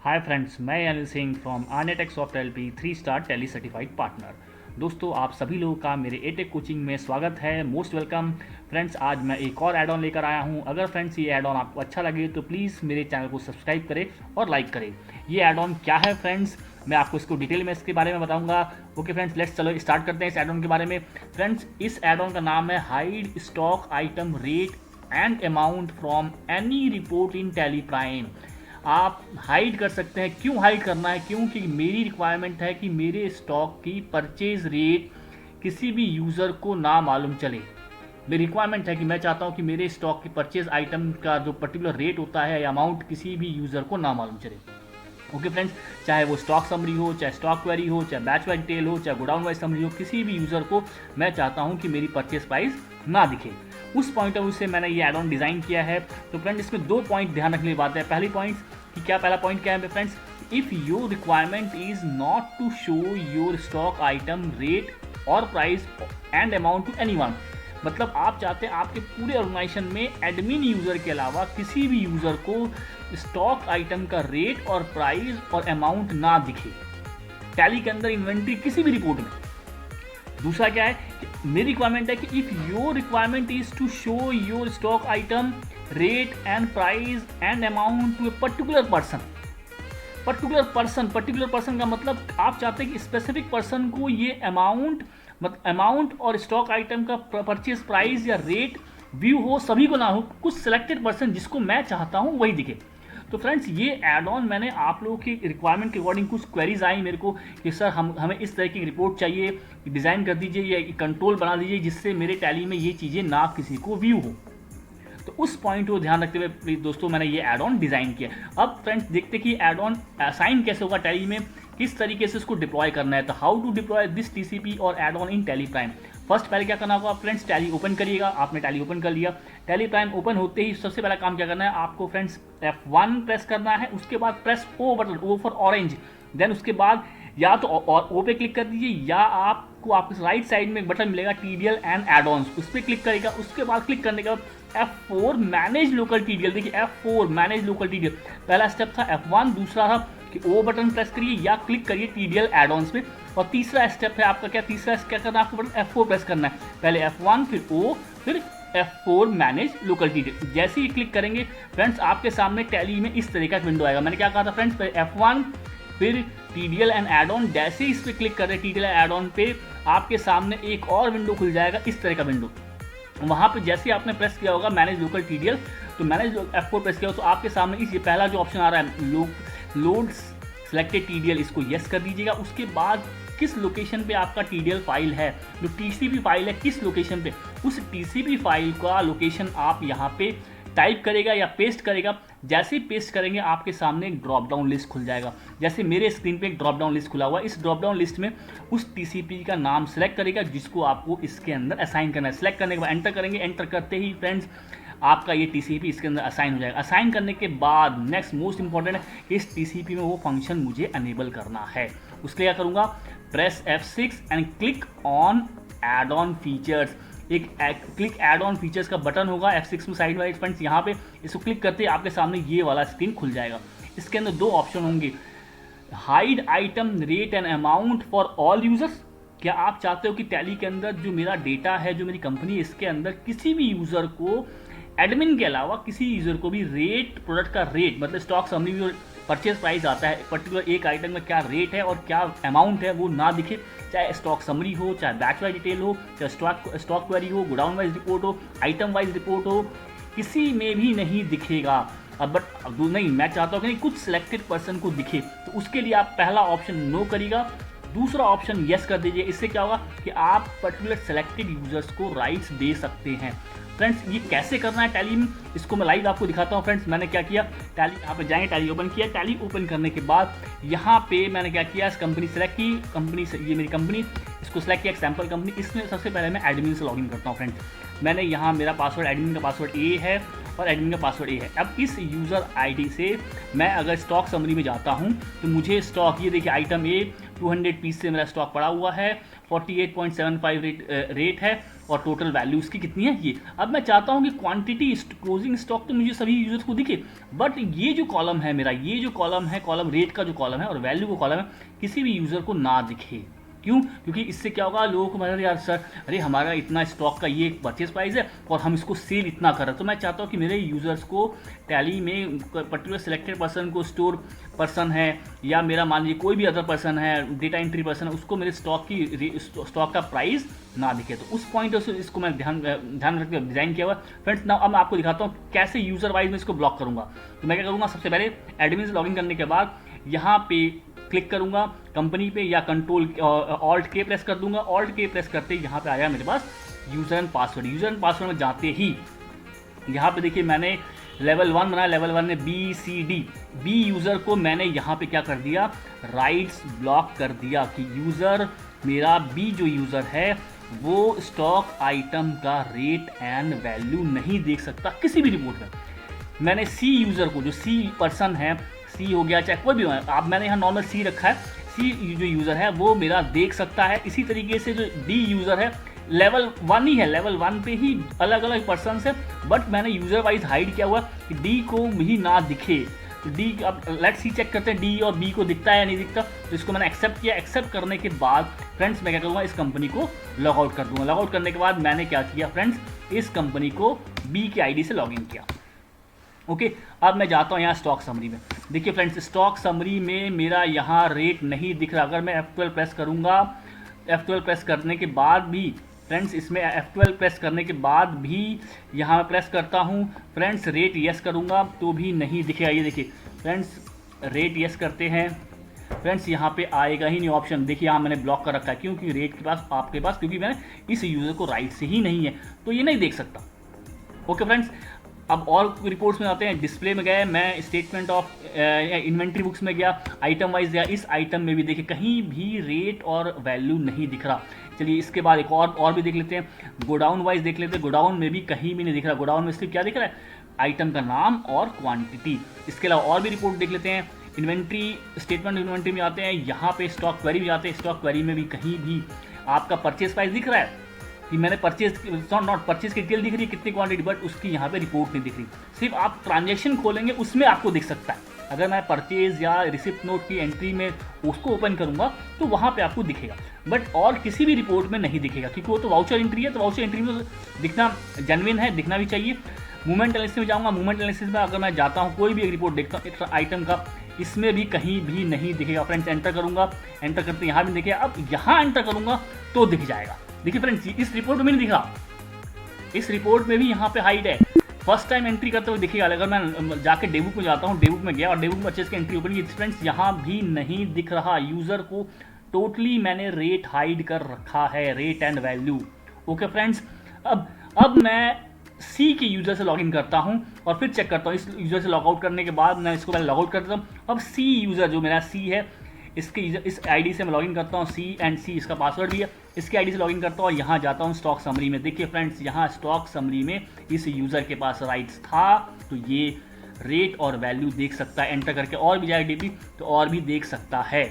हाय friends, मैं Anil Singh from आरनेटेक software LP 3 star Tally certified partner. दोस्तों, आप सभी लोगों का मेरे एटेक कोचिंग में स्वागत है। Most welcome friends. आज मैं एक और ऐड ऑन लेकर आया हूं। अगर फ्रेंड्स ये ऐड ऑन आपको अच्छा लगे तो प्लीज़ मेरे चैनल को सब्सक्राइब करें और लाइक करें। ये ऐड ऑन क्या है फ्रेंड्स, मैं आपको इसको डिटेल में इसके बारे में बताऊंगा। ओके फ्रेंड्स, लेट्स चलो स्टार्ट करते हैं इस ऐड ऑन के बारे में। फ्रेंड्स, इस ऐड ऑन का नाम है hide stock item rate and amount from any report in Tally prime. आप हाइड कर सकते हैं। क्यों हाइड करना है? क्योंकि मेरी रिक्वायरमेंट है कि मेरे स्टॉक की परचेज रेट किसी भी यूज़र को ना मालूम चले। मेरी रिक्वायरमेंट है कि मैं चाहता हूं कि मेरे स्टॉक की परचेज आइटम का जो पर्टिकुलर रेट होता है या अमाउंट किसी भी यूज़र को ना मालूम चले। ओके फ्रेंड्स, चाहे वो स्टॉक समरी हो, चाहे स्टॉक क्वेरी हो, चाहे बैच वाइज डिटेल हो, चाहे गोडाउन वाइज समरी हो, किसी भी यूज़र को मैं चाहता हूं कि मेरी परचेज प्राइस ना दिखे। उस पॉइंट ऑफ व्यू से मैंने ये एड ऑन डिज़ाइन किया है। तो फ्रेंड्स, इसमें 2 पॉइंट ध्यान रखने की बात है। पहली पॉइंट कि क्या पहला पॉइंट क्या है friends, if your requirement is not to show your stock item rate और price and amount to anyone. मतलब आप चाहते हैं आपके पूरे ऑर्गेनाइजेशन में एडमिन यूज़र के अलावा किसी भी यूज़र को स्टॉक आइटम का रेट और प्राइस और अमाउंट ना दिखे टैली के अंदर, इन्वेंट्री किसी भी रिपोर्ट में। दूसरा क्या है कि मेरी रिक्वायरमेंट है कि if your requirement is to show your stock item rate and price and amount to a particular person. Particular person का मतलब आप चाहते हैं कि स्पेसिफिक पर्सन को ये अमाउंट और स्टॉक आइटम का परचेज प्राइस या रेट व्यू हो, सभी को ना हो, कुछ सिलेक्टेड पर्सन जिसको मैं चाहता हूं वही दिखे। तो फ्रेंड्स, ये एड ऑन मैंने आप लोगों की रिक्वायरमेंट के अकॉर्डिंग कुछ क्वेरीज आई मेरे को कि सर हमें इस तरह की रिपोर्ट चाहिए, डिज़ाइन कर दीजिए या कंट्रोल बना दीजिए जिससे मेरे टैली में ये चीज़ें ना किसी को व्यू हो। तो उस पॉइंट को ध्यान रखते हुए प्लीज दोस्तों मैंने ये एड ऑन डिज़ाइन किया। अब फ्रेंड्स, देखते कि एड ऑन असाइन कैसे होगा टैली में, किस तरीके से इसको डिप्लॉय करना है। तो how to deploy this TCP और add on in Tally Prime. First पहले क्या करना होगा फ्रेंड्स, टैली ओपन करिएगा। आपने टैली ओपन कर लिया। टैली प्राइम ओपन होते ही सबसे पहला काम क्या करना है आपको फ्रेंड्स, F1 प्रेस करना है। उसके बाद press O button, O for orange. Then उसके बाद या तो और ओ पे क्लिक कर दीजिए या आपको आपके राइट साइड में एक बटन मिलेगा TDL एंड एड ऑन्स, उस पर क्लिक करेगा। उसके बाद क्लिक करने के बाद F4 मैनेज लोकल TDL। देखिए F4 मैनेज लोकल TDL पहला स्टेप था। F1 दूसरा था कि ओ बटन प्रेस करिए या क्लिक करिए TDL एड ऑन्स पे। और तीसरा स्टेप है आपका तीसरा क्या करना है आपको बटन F4 प्रेस करना है। पहले F1 फिर O फिर F4 मैनेज लोकल TDL। जैसे ही क्लिक करेंगे फ्रेंड्स, आपके सामने टैली में इस तरह का विंडो आएगा। मैंने क्या कहा था फ्रेंड्स, पहले F1 फिर TDL एंड एड ऑन। जैसे ही इस पर क्लिक कर रहे TDL एड ऑन पे, आपके सामने एक और विंडो खुल जाएगा, इस तरह का विंडो। वहाँ पे जैसे ही आपने प्रेस किया होगा मैनेज लोकल TDL, तो मैनेज F4 प्रेस किया हो तो आपके सामने इस ये पहला जो ऑप्शन आ रहा है लोड सेलेक्टेड TDL, इसको यस कर दीजिएगा। उसके बाद किस लोकेशन पे आपका TDL फाइल है, जो TCP फाइल है किस लोकेशन पे, उस TCP फाइल का लोकेशन आप यहाँ पे टाइप करेगा या पेस्ट करेगा। जैसे ही पेस्ट करेंगे आपके सामने एक ड्रॉप डाउन लिस्ट खुल जाएगा। जैसे मेरे स्क्रीन पे एक ड्रॉप डाउन लिस्ट खुला हुआ है। इस ड्रॉप डाउन लिस्ट में उस TCP का नाम सेलेक्ट करेगा जिसको आपको इसके अंदर असाइन करना है। सेलेक्ट करने के बाद एंटर करेंगे। एंटर करते ही फ्रेंड्स आपका ये TCP इसके अंदर असाइन हो जाएगा। असाइन करने के बाद नेक्स्ट मोस्ट इंपॉर्टेंट है कि इस TCP में वो फंक्शन मुझे अनेबल करना है। उसके लिए क्या करूँगा, press F6 and click on add on features. एक क्लिक एड ऑन फीचर्स का बटन होगा F6 में साइड वाइज फ्रेंड्स। यहाँ पे इसको क्लिक करते ही आपके सामने ये वाला स्क्रीन खुल जाएगा। इसके अंदर 2 ऑप्शन होंगे, hide item rate and amount for all users. क्या आप चाहते हो कि टैली के अंदर जो मेरा डेटा है, जो मेरी कंपनी, इसके अंदर किसी भी यूज़र को, एडमिन के अलावा किसी यूज़र को भी रेट, प्रोडक्ट का रेट, मतलब स्टॉक समरी में परचेज प्राइस आता है, पर्टिकुलर एक आइटम में क्या रेट है और क्या अमाउंट है वो ना दिखे। चाहे स्टॉक समरी हो, चाहे बैच वाइज डिटेल हो, चाहे स्टॉक क्वेरी हो, गोडाउन वाइज रिपोर्ट हो, आइटम वाइज रिपोर्ट हो, किसी में भी नहीं दिखेगा। अब नहीं, मैं चाहता हूँ कि नहीं कुछ सिलेक्टेड पर्सन को दिखे। तो उसके लिए आप पहला ऑप्शन नो करिएगा, दूसरा ऑप्शन यस कर दीजिए। इससे क्या होगा कि आप पर्टिकुलर सेलेक्टेड यूजर्स को राइट्स दे सकते हैं। फ्रेंड्स, ये कैसे करना है टैली में, इसको मैं लाइव आपको दिखाता हूँ। फ्रेंड्स, मैंने क्या किया, टैली यहाँ पे जाएंगे, टैली ओपन किया। टैली ओपन करने के बाद यहाँ पे मैंने क्या किया, इस कंपनी सेलेक्ट की। कंपनी से ये मेरी कंपनी, इसको सेलेक्ट किया, एग्जाम्पल कंपनी। इसमें सबसे पहले मैं एडमिन से लॉगिन करता हूँ। फ्रेंड्स, मैंने यहाँ मेरा पासवर्ड, एडमिन का पासवर्ड A है और एडमिन का पासवर्ड A है। अब इस यूज़र ID से मैं अगर स्टॉक समरी में जाता हूँ तो मुझे स्टॉक, ये देखिए आइटम A 200 पीस से मेरा स्टॉक पड़ा हुआ है 48.75 रेट है और टोटल वैल्यू उसकी कितनी है ये। अब मैं चाहता हूँ कि क्वांटिटी क्लोजिंग स्टॉक तो मुझे सभी यूजर्स को दिखे, बट ये जो कॉलम है मेरा, ये जो कॉलम है, कॉलम रेट का जो कॉलम है और वैल्यू का कॉलम है, किसी भी यूजर को ना दिखे। क्यों? क्योंकि इससे क्या होगा, लोगों को मतलब यार सर अरे हमारा इतना स्टॉक का ये परचेज प्राइस है और हम इसको सेल इतना कर रहे हैं। तो मैं चाहता हूँ कि मेरे यूज़र्स को टैली में पर्टिकुलर सिलेक्टेड पर्सन को, स्टोर पर्सन है या मेरा मान लीजिए कोई भी अदर पर्सन है, डेटा एंट्री पर्सन है, उसको मेरे स्टॉक का प्राइस ना दिखे। तो उस पॉइंट से इसको मैं ध्यान रखकर डिज़ाइन किया हुआ। फ्रेंड्स ना अब मैं आपको दिखाता हूँ कैसे यूज़र वाइज मैं इसको ब्लॉक करूँगा। तो मैं क्या करूँगा, सबसे पहले एडमिन से लॉगिन करने के बाद यहाँ पे क्लिक करूंगा कंपनी पे या कंट्रोल ऑल्ट के प्रेस कर दूंगा। ऑल्ट के प्रेस करते ही यहाँ पे आया मेरे पास user and password. User and password में जाते ही यहाँ पे देखिए मैंने लेवल 1 बनाया। लेवल 1 में BCD बी यूज़र को मैंने यहाँ पे क्या कर दिया, राइट्स ब्लॉक कर दिया कि यूज़र मेरा बी जो यूज़र है वो स्टॉक आइटम का रेट एंड वैल्यू नहीं देख सकता किसी भी रिपोर्ट में। मैंने सी यूज़र को, जो सी पर्सन है, सी हो गया चाहे कोई भी हो, अब मैंने यहाँ नॉर्मल सी रखा है, सी जो यूज़र है वो मेरा देख सकता है। इसी तरीके से जो डी यूज़र है लेवल 1 ही है, लेवल 1 पे ही अलग अलग पर्सन है, बट मैंने यूज़र वाइज हाइड किया हुआ कि डी को भी ना दिखे। तो डी, अब लेट्स सी चेक करते हैं डी और बी को दिखता है या नहीं दिखता। तो इसको मैंने एक्सेप्ट किया। एक्सेप्ट करने के बाद फ्रेंड्स मैं क्या करूँगा, इस कंपनी को लॉग आउट कर दूँगा। लॉग आउट करने के बाद मैंने क्या किया फ्रेंड्स, इस कंपनी को बी के आईडी से लॉगिन किया। ओके अब मैं जाता हूँ यहाँ स्टॉक समरी में। देखिए फ्रेंड्स स्टॉक समरी में मेरा यहाँ रेट नहीं दिख रहा। अगर मैं F12 प्रेस करूँगा, F12 प्रेस करने के बाद भी फ्रेंड्स, इसमें F12 प्रेस करने के बाद भी यहाँ मैं प्रेस करता हूँ फ्रेंड्स, रेट यस करूँगा तो भी नहीं दिखेगा। ये देखिए फ्रेंड्स रेट यस करते हैं फ्रेंड्स, यहाँ पे आएगा ही नहीं ऑप्शन। देखिए यहाँ मैंने ब्लॉक कर रखा है, क्योंकि रेट के पास आपके पास, क्योंकि मैंने इस यूज़र को राइट से ही नहीं है तो ये नहीं देख सकता। ओके फ्रेंड्स, अब और रिपोर्ट्स में आते हैं। डिस्प्ले में गए, मैं स्टेटमेंट ऑफ इन्वेंट्री बुक्स में गया, आइटम वाइज गया। इस आइटम में भी देखिए कहीं भी रेट और वैल्यू नहीं दिख रहा। चलिए इसके बाद एक और भी देख लेते हैं, गोडाउन वाइज देख लेते हैं। गोडाउन में भी कहीं भी नहीं दिख रहा। गोडाउन में सिर्फ क्या दिख रहा है, आइटम का नाम और क्वांटिटी। इसके अलावा और भी रिपोर्ट देख लेते हैं। इन्वेंट्री स्टेटमेंट इन्वेंट्री में आते हैं, यहाँ पे स्टॉक क्वेरी में आते हैं। स्टॉक क्वेरी में भी कहीं भी आपका परचेज प्राइस दिख रहा है कि मैंने परचेज, नॉट परचेज की डिटेल दिख रही है कितनी क्वांटिटी, बट उसकी यहाँ पे रिपोर्ट नहीं दिख रही। सिर्फ आप ट्रांजैक्शन खोलेंगे उसमें आपको दिख सकता है। अगर मैं परचेज या रिसिप्ट नोट की एंट्री में उसको ओपन करूँगा तो वहाँ पे आपको दिखेगा, बट और किसी भी रिपोर्ट में नहीं दिखेगा, क्योंकि वो तो वाउचर एंट्री है। तो वाउचर एंट्री में दिखना जेन्युइन है, दिखना भी चाहिए। मूवमेंट एनालिसिस में जाऊँगा। मूवमेंट एनालिसिस में अगर मैं जाता हूँ, कोई भी एक रिपोर्ट देखता हूँ एक आइटम का, इसमें भी कहीं भी नहीं दिखेगा। फ्रेंड्स एंटर करूँगा, एंटर करते यहाँ भी दिखेगा। अब यहाँ एंटर करूँगा तो दिख जाएगा। देखिए फ्रेंड्स इस रिपोर्ट में नहीं दिखा, इस रिपोर्ट में भी यहाँ पे हाइड है। फर्स्ट टाइम एंट्री करते हुए दिखेगा। अगर मैं जाके डेबुक में जाता हूँ, डेबुक में गया और डेबुक में परचेज की एंट्री ओपन की, फ्रेंड्स यहाँ भी नहीं दिख रहा। यूज़र को टोटली मैंने रेट हाइड कर रखा है, rate and value. Okay friends, अब मैं सी के यूज़र से लॉगिन करता हूं और फिर चेक करता हूं। इस यूज़र से लॉग आउट करने के बाद मैं इसको पहले लॉग आउट कर देता हूँ। अब सी यूज़र जो मेरा सी है, इसके इस आईडी से मैं लॉगिन करता हूँ, सी एंड सी इसका पासवर्ड भी है। इसके आईडी से लॉगिन करता हूँ और यहाँ जाता हूँ स्टॉक समरी में। देखिए फ्रेंड्स यहाँ स्टॉक समरी में इस यूज़र के पास राइट्स था, तो ये रेट और वैल्यू देख सकता है। एंटर करके और भी जाए डीपी तो और भी देख सकता है।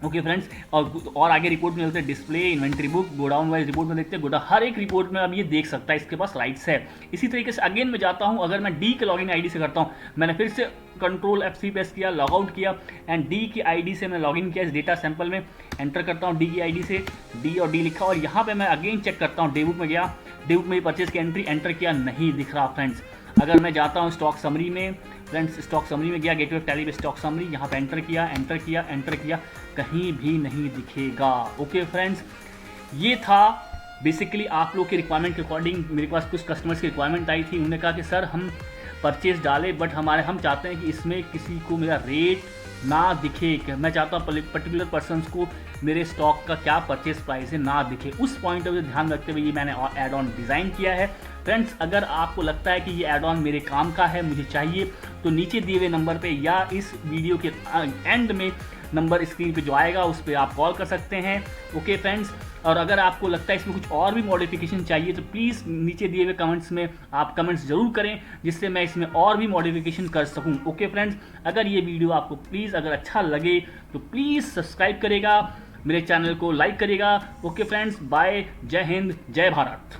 ओके फ्रेंड्स, और आगे रिपोर्ट में चलते हैं। Display, inventory book, godown wise report में देखते हैं। गोडाउन हर एक रिपोर्ट में अब ये देख सकता है, इसके पास राइट्स है। इसी तरीके से अगेन मैं जाता हूँ, अगर मैं डी के लॉगिन आईडी से करता हूँ, मैंने फिर से कंट्रोल F3 प्रेस किया, लॉग आउट किया एंड डी की आईडी से मैं लॉगिन किया इस डेटा सैंपल में। एंटर करता हूँ डी की आईडी से, डी और डी लिखा और यहाँ पे मैं अगेन चेक करता हूँ। डेबुक में गया, डेबुक में परचेज की एंट्री एंटर किया, नहीं दिख रहा फ्रेंड्स। अगर मैं जाता हूँ स्टॉक समरी में, फ्रेंड्स स्टॉक समरी में गया, गेटवे ऑफ टैली पे स्टॉक समरी, यहाँ पे एंटर किया, एंटर किया, एंटर किया, कहीं भी नहीं दिखेगा। ओके फ्रेंड्स, ये था बेसिकली आप लोग की रिक्वायरमेंट के अकॉर्डिंग। मेरे पास कुछ कस्टमर्स की रिक्वायरमेंट आई थी, उन्होंने कहा कि सर हम परचेज डालें बट हम चाहते हैं कि इसमें किसी को मेरा रेट ना दिखे, कि मैं चाहता हूँ पर्टिकुलर पर्सनस को मेरे स्टॉक का क्या परचेज प्राइस है ना दिखे। उस पॉइंट ऑफ व्यू ध्यान रखते हुए ये मैंने ऐड ऑन डिज़ाइन किया है। फ्रेंड्स अगर आपको लगता है कि ये ऐड ऑन मेरे काम का है, मुझे चाहिए, तो नीचे दिए हुए नंबर पे या इस वीडियो के एंड में नंबर स्क्रीन पे जो आएगा उस पर आप कॉल कर सकते हैं। ओके फ्रेंड्स, और अगर आपको लगता है इसमें कुछ और भी मॉडिफिकेशन चाहिए तो प्लीज़ नीचे दिए हुए कमेंट्स में आप कमेंट्स ज़रूर करें, जिससे मैं इसमें और भी मॉडिफिकेशन कर सकूं। ओके फ्रेंड्स, अगर ये वीडियो आपको प्लीज़ अगर अच्छा लगे तो प्लीज़ सब्सक्राइब करेगा, मेरे चैनल को लाइक करिएगा। ओके फ्रेंड्स, बाय, जय हिंद, जय भारत।